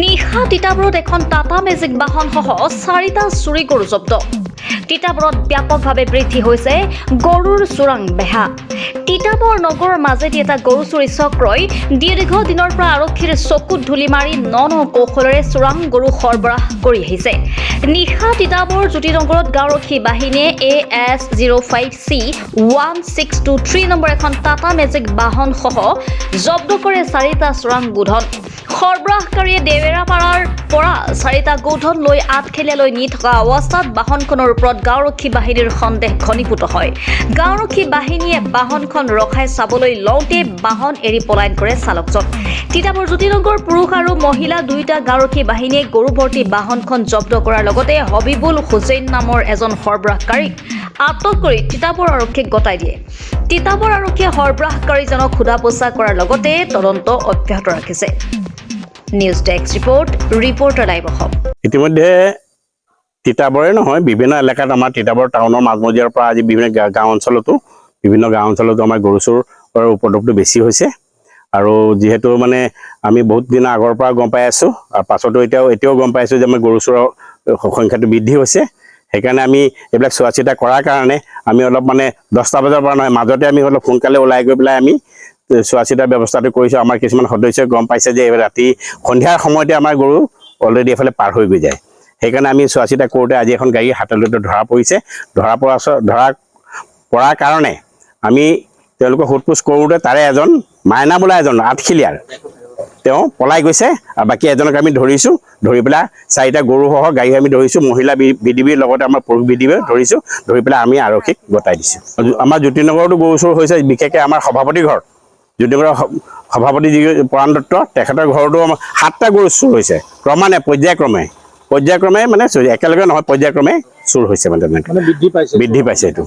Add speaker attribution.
Speaker 1: নিশা তিতাবৰত এখন টাটা মেজিক বাহনসহ 4টা চুৰি গৰু জব্দ। তিতাবৰত ব্যাপকভাৱে বৃদ্ধি হৈছে গৰুৰ চোৰাং বেহা। তিতাবৰ নগৰৰ মাজেদি এটা গৰু চুৰি চক্ৰই দীৰ্ঘ দিনৰ পৰা আৰক্ষীৰ চকুত ধূলি মাৰি ন কৌশলেৰে চোৰাং গৰু সৰবৰাহ কৰি আহিছে। নিশা তিতাবৰ জ্যোতিনগৰত গাঁওৰক্ষী বাহিনীয়ে AS05C 1623 নম্বৰ এখন টাটা মেজিক বাহনসহ জব্দ কৰে 4টা চোৰাং গোধন। সৰবৰাহকাৰীয়ে দেৱেৰাপাৰাৰ পৰা 4টা গোধন লৈ আঠখেলীয়ালৈ নি থকা অৱস্থাত বাহনখনৰ ওপৰত গাঁওৰক্ষী বাহিনীৰ সন্দেহ ঘনীভূত হয়। গাঁওৰক্ষী বাহিনীয়ে বাহনখন ৰখাই চাবলৈ লওঁতে বাহন এৰি পলায়ন কৰে চালকজন। তিতাবৰ জ্যোতিনগৰ পুৰুষ আৰু মহিলা দুয়োটা গাঁওৰক্ষী বাহিনীয়ে গৰু ভৰ্তি বাহনখন জব্দ কৰাৰ লগতে হবিবুল হুছেইন নামৰ এজন সৰবৰাহকাৰীক আটক কৰি তিতাবৰ আৰক্ষীক গতাই দিয়ে। তিতাবৰ আৰক্ষীয়ে সৰবৰাহকাৰীজনক সোধা পোছা কৰাৰ লগতে তদন্ত অব্যাহত ৰাখিছে। News desk report, reporter live Assam.
Speaker 2: ইতিমধ্যে তিতাবৰে নহয় বিভিন্ন এলেকাত আমাৰ তিতাবৰ টাউনৰ মাজমজিয়াৰ পৰা আজি বিভিন্ন গাঁও অঞ্চলতো আমাৰ গৰু চোৰৰ উপদ্ৰৱটো বেছি হৈছে। আৰু যিহেতু মানে আমি বহুত দিনৰ আগৰ পৰা গম পাই আছোঁ আৰু পাছতো এতিয়াও গম পাইছোঁ যে আমাৰ গৰু চোৰৰ সংখ্যাটো বৃদ্ধি হৈছে। সেইকাৰণে আমি এইবিলাক চোৱা চিতা কৰাৰ কাৰণে আমি অলপ মানে 10টা বজাৰ পৰা নহয় মাজতে আমি অলপ সোনকালে ওলাই গৈ পেলাই আমি চোৱা চিতাৰ ব্যৱস্থাটো কৰিছোঁ। আমাৰ কিছুমান সদস্যই গম পাইছে যে ৰাতি সন্ধিয়াৰ সময়তে আমাৰ গৰু অলৰেডি এফালে পাৰ হৈ গৈ যায়। সেইকাৰণে আমি চোৱা চিতা কৰোঁতে আজি এখন গাড়ী হাতলৈ ধৰা পৰিছে। ধৰা পৰাৰ কাৰণে আমি তেওঁলোকক সোধ-পোছ কৰোঁতে তাৰে এজন মাইনা বোলা এজন আঠখেলীয়াৰ তেওঁ পলাই গৈছে আৰু বাকী এজনক আমি ধৰিছোঁ। ধৰি পেলাই 4টা গৰুসহ গাড়ী আমি ধৰিছোঁ। মহিলা বিডিবিৰ লগতে আমাৰ পুৰুষ বিডিবিয়ে ধৰিছোঁ। ধৰি পেলাই আমি আৰক্ষীক গতাই দিছোঁ। আমাৰ জ্যোতিনগৰতো গৰু চোৰ হৈছে, বিশেষকৈ আমাৰ সভাপতি ঘৰ জ্যোতিনগৰৰ সভাপতি যি পৰাণ দত্ত তেখেতৰ ঘৰতো 7টা গৰু চুৰ হৈছে। ক্ৰমান্বয়ে পৰ্যায়ক্ৰমে মানে একেলগে নহয়, পৰ্যায়ক্ৰমে চুৰ হৈছে মানে তেনেকৈ বৃদ্ধি পাইছে এইটো।